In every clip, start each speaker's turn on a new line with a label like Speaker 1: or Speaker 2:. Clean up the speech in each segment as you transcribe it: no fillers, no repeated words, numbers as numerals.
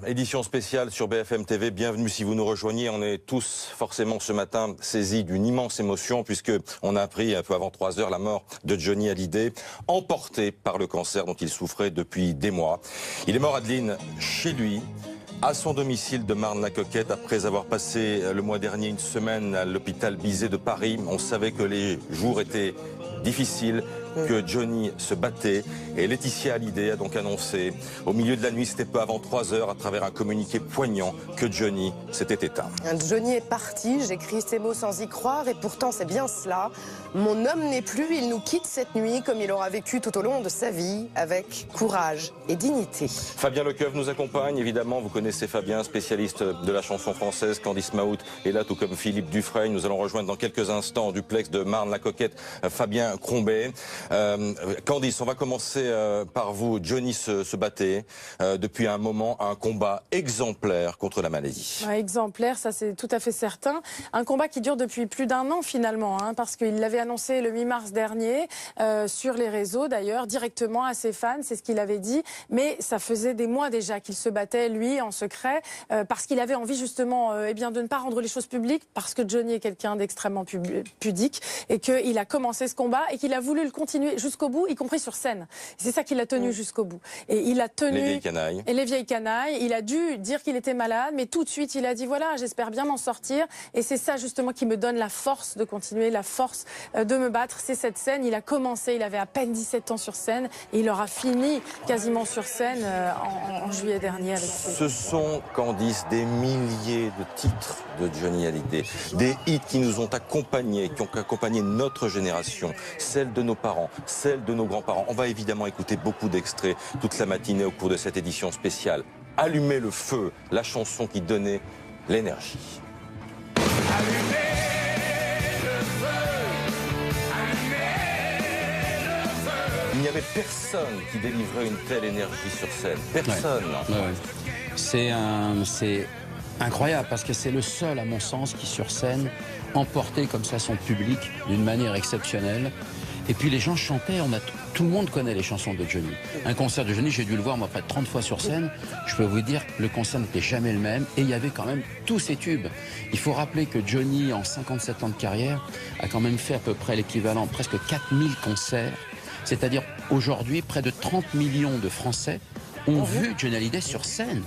Speaker 1: Édition spéciale sur BFM TV, bienvenue si vous nous rejoignez. On est tous forcément ce matin saisis d'une immense émotion puisque on a appris un peu avant 3 heures la mort de Johnny Hallyday, emporté par le cancer dont il souffrait depuis des mois. Il est mort, Adeline, chez lui, à son domicile de Marne-la-Coquette, après avoir passé le mois dernier une semaine à l'hôpital Bizet de Paris. On savait que les jours étaient difficiles, que Johnny se battait, et Laetitia Hallyday a donc annoncé au milieu de la nuit, c'était peu avant 3 heures, à travers un communiqué poignant, que Johnny s'était éteint.
Speaker 2: Johnny est parti, j'écris ces mots sans y croire, et pourtant c'est bien cela. Mon homme n'est plus, il nous quitte cette nuit comme il aura vécu tout au long de sa vie, avec courage et dignité.
Speaker 1: Fabien Lecoeuvre nous accompagne, évidemment, vous connaissez Fabien, spécialiste de la chanson française. Candice Mahout est là, tout comme Philippe Dufresne. Nous allons rejoindre dans quelques instants en duplex de Marne-la-Coquette Fabien Crombet. Candice, on va commencer par vous. Johnny se battait depuis un moment, un combat exemplaire contre la maladie.
Speaker 3: Ouais, exemplaire, ça c'est tout à fait certain. Un combat qui dure depuis plus d'1 an finalement, parce qu'il l'avait annoncé le 8 mars dernier, sur les réseaux d'ailleurs, directement à ses fans, c'est ce qu'il avait dit. Mais ça faisait des mois déjà qu'il se battait, lui, en secret, parce qu'il avait envie justement de ne pas rendre les choses publiques, parce que Johnny est quelqu'un d'extrêmement pudique, et qu'il a commencé ce combat, et qu'il a voulu le continuer jusqu'au bout, y compris sur scène. C'est ça qui l'a tenu jusqu'au bout. Et il a tenu...
Speaker 1: Les vieilles canailles.
Speaker 3: Et les vieilles canailles. Il a dû dire qu'il était malade, mais tout de suite, il a dit, voilà, j'espère bien m'en sortir. Et c'est ça, justement, qui me donne la force de continuer, la force de me battre. C'est cette scène. Il a commencé, il avait à peine 17 ans sur scène, et il aura fini quasiment sur scène en juillet dernier. Avec
Speaker 1: Ce sont, Candice, des milliers de titres de Johnny Hallyday. Des hits qui nous ont accompagnés, qui ont accompagné notre génération, celle de nos parents, celle de nos grands-parents. On va évidemment écouter beaucoup d'extraits toute la matinée au cours de cette édition spéciale. Allumez le feu, la chanson qui donnait l'énergie. Allumez le feu, allumez le feu. Il n'y avait personne qui délivrait une telle énergie sur scène. Personne.
Speaker 4: C'est incroyable parce que c'est le seul, à mon sens, qui sur scène emportait comme ça son public d'une manière exceptionnelle. Et puis les gens chantaient, tout le monde connaît les chansons de Johnny. Un concert de Johnny, j'ai dû le voir moi près de 30 fois sur scène. Je peux vous dire, le concert n'était jamais le même et il y avait quand même tous ces tubes. Il faut rappeler que Johnny, en 57 ans de carrière, a quand même fait à peu près l'équivalent, presque 4000 concerts. C'est-à-dire aujourd'hui, près de 30 millions de Français ont vu Johnny Hallyday sur scène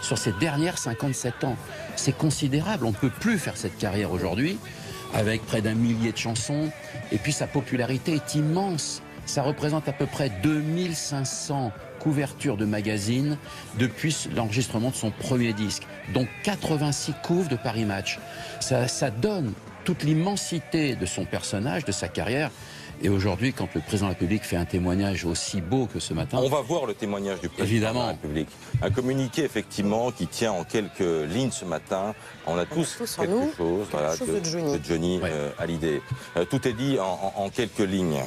Speaker 4: sur ces dernières 57 ans. C'est considérable, on ne peut plus faire cette carrière aujourd'hui, avec près d'1 millier de chansons, et puis sa popularité est immense. Ça représente à peu près 2500 couvertures de magazines depuis l'enregistrement de son premier disque, donc 86 couves de Paris Match. Ça donne toute l'immensité de son personnage, de sa carrière. Et aujourd'hui, quand le président de la République fait un témoignage aussi beau que ce matin...
Speaker 1: On va voir le témoignage du président de la République. Un communiqué, effectivement, qui tient en quelques lignes ce matin. On a tous quelque chose, de Johnny Hallyday. Tout est dit en quelques lignes.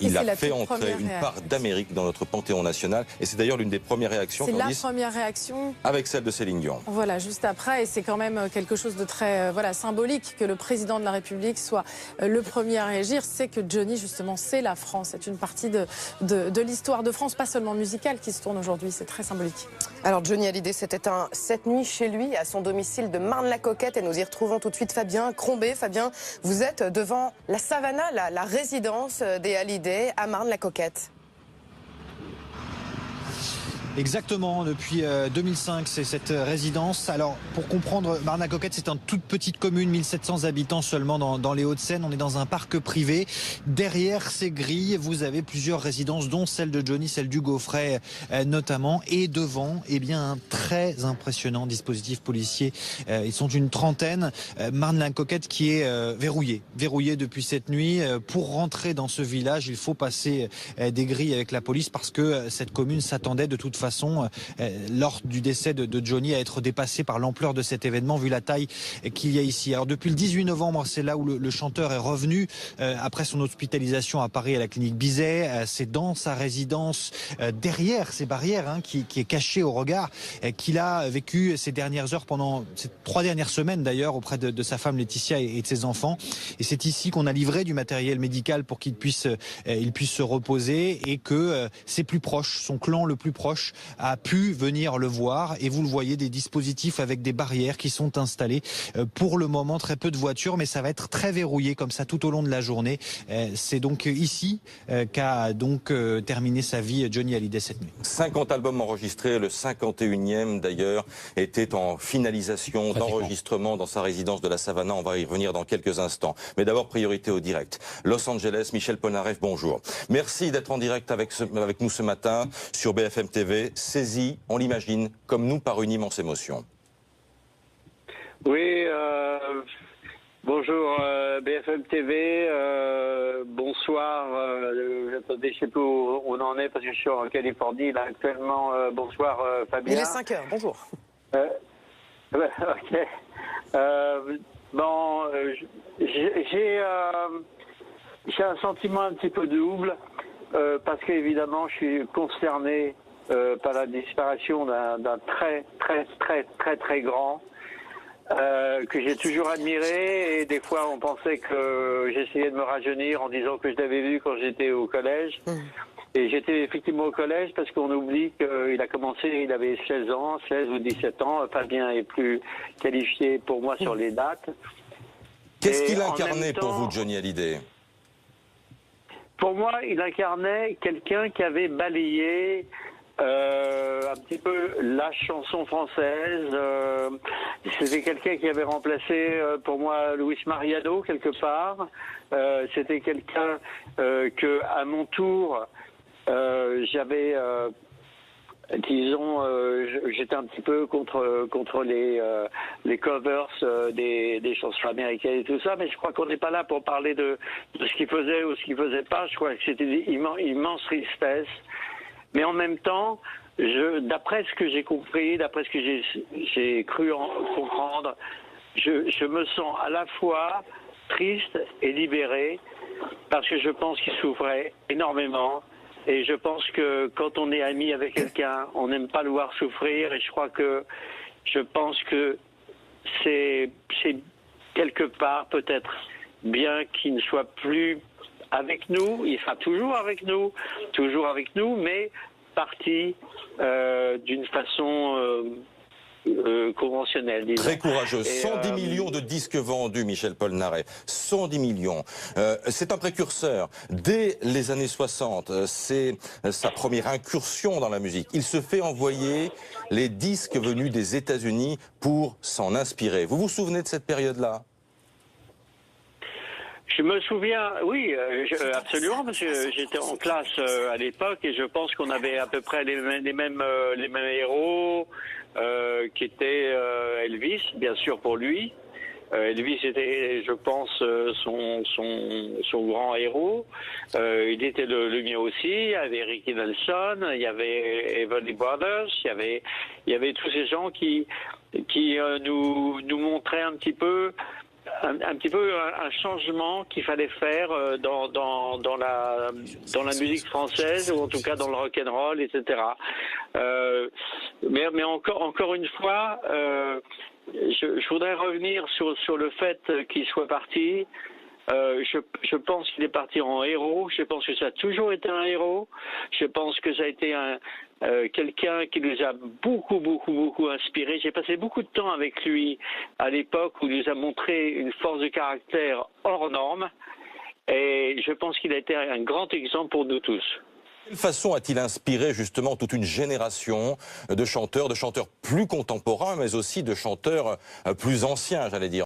Speaker 1: Il a fait entrer une part d'Amérique dans notre panthéon national. Et c'est d'ailleurs l'une des premières réactions.
Speaker 3: C'est la première réaction.
Speaker 1: Avec celle de Céline Dion.
Speaker 3: Voilà, juste après. Et c'est quand même quelque chose de très symbolique que le président de la République soit le premier à réagir. C'est que Johnny, justement, c'est la France. C'est une partie de l'histoire de France, pas seulement musicale, qui se tourne aujourd'hui. C'est très symbolique.
Speaker 2: Alors Johnny Hallyday s'est éteint cette nuit chez lui, à son domicile de Marne-la-Coquette. Et nous y retrouvons tout de suite Fabien Crombet. Fabien, vous êtes devant la Savannah, la résidence des Hallyday à Marne-la-Coquette.
Speaker 5: Exactement, depuis 2005, c'est cette résidence. Alors, pour comprendre, Marne-la-Coquette, c'est une toute petite commune, 1700 habitants seulement dans les Hauts-de-Seine. On est dans un parc privé. Derrière ces grilles, vous avez plusieurs résidences, dont celle de Johnny, celle du Gaufret notamment. Et devant, un très impressionnant dispositif policier. Ils sont une trentaine. Marne-la-Coquette qui est verrouillée depuis cette nuit. Pour rentrer dans ce village, il faut passer des grilles avec la police parce que cette commune s'attendait de toute façon, lors du décès de Johnny, à être dépassé par l'ampleur de cet événement, vu la taille qu'il y a ici. Alors depuis le 18 novembre, c'est là où le chanteur est revenu, après son hospitalisation à Paris à la clinique Bizet. C'est dans sa résidence, derrière ces barrières, qui est cachée au regard, qu'il a vécu ces dernières heures, pendant ces 3 dernières semaines d'ailleurs, auprès de sa femme Laetitia et de ses enfants. Et c'est ici qu'on a livré du matériel médical pour qu'il puisse se reposer, et que ses plus proches, son clan le plus proche, proche a pu venir le voir. Et vous le voyez, des dispositifs avec des barrières qui sont installées. Pour le moment, très peu de voitures, mais ça va être très verrouillé comme ça tout au long de la journée. C'est donc ici qu'a donc terminé sa vie Johnny Hallyday cette nuit.
Speaker 1: 50 albums enregistrés, le 51e d'ailleurs était en finalisation d'enregistrement dans sa résidence de la Savannah. On va y revenir dans quelques instants. Mais d'abord, priorité au direct. Los Angeles, Michel Polnareff, bonjour. Merci d'être en direct avec nous ce matin sur BFM TV. Saisi, on l'imagine, comme nous, par une immense émotion.
Speaker 6: Oui, bonjour BFM TV, bonsoir, attendez, je ne sais plus où on en est parce que je suis en Californie là actuellement, bonsoir Fabien.
Speaker 2: Il est 5 heures, bonjour.
Speaker 6: Ok. Bon, j'ai un sentiment un petit peu double parce qu'évidemment je suis concerné par la disparition d'un très grand que j'ai toujours admiré, et des fois on pensait que j'essayais de me rajeunir en disant que je l'avais vu quand j'étais au collège. Et j'étais effectivement au collège parce qu'on oublie qu'il a commencé, il avait 16 ou 17 ans. Fabien est plus qualifié pour moi sur les dates.
Speaker 1: Qu'est-ce qu'il incarnait pour vous, Johnny Hallyday?
Speaker 6: Pour moi, il incarnait quelqu'un qui avait balayé un petit peu la chanson française. C'était quelqu'un qui avait remplacé pour moi Luis Mariano quelque part. C'était quelqu'un que à mon tour j'avais disons j'étais un petit peu contre les covers des chansons américaines et tout ça, mais je crois qu'on n'est pas là pour parler de ce qu'il faisait ou ce qu'il faisait pas. Je crois que c'était une immense tristesse. Mais en même temps, d'après ce que j'ai compris, d'après ce que j'ai cru comprendre, je me sens à la fois triste et libéré parce que je pense qu'il souffrait énormément. Et je pense que quand on est ami avec quelqu'un, on n'aime pas le voir souffrir. Et je pense que c'est quelque part peut-être bien qu'il ne soit plus avec nous. Il sera toujours avec nous, mais parti d'une façon conventionnelle, disons.
Speaker 1: Très courageux. 110 millions de disques vendus, Michel Polnareff. 110 millions. C'est un précurseur. Dès les années 60, c'est sa première incursion dans la musique. Il se fait envoyer les disques venus des États-Unis pour s'en inspirer. Vous vous souvenez de cette période-là?
Speaker 6: Je me souviens, oui, absolument, parce que j'étais en classe à l'époque et je pense qu'on avait à peu près les mêmes héros, qui étaient Elvis, bien sûr pour lui. Elvis était, je pense, son grand héros. Il était le mien aussi. Il y avait Ricky Nelson, il y avait Everly Brothers, il y avait tous ces gens qui nous montraient un petit peu un changement qu'il fallait faire dans la musique française, ou en tout cas dans le rock and roll, etc. Mais encore une fois, je voudrais revenir sur le fait qu'il soit parti. Je pense qu'il est parti en héros. Je pense que ça a toujours été un héros. Je pense que ça a été quelqu'un qui nous a beaucoup inspiré. J'ai passé beaucoup de temps avec lui à l'époque où il nous a montré une force de caractère hors norme. Et je pense qu'il a été un grand exemple pour nous tous.
Speaker 1: De quelle façon a-t-il inspiré justement toute une génération de chanteurs plus contemporains, mais aussi de chanteurs plus anciens, j'allais dire?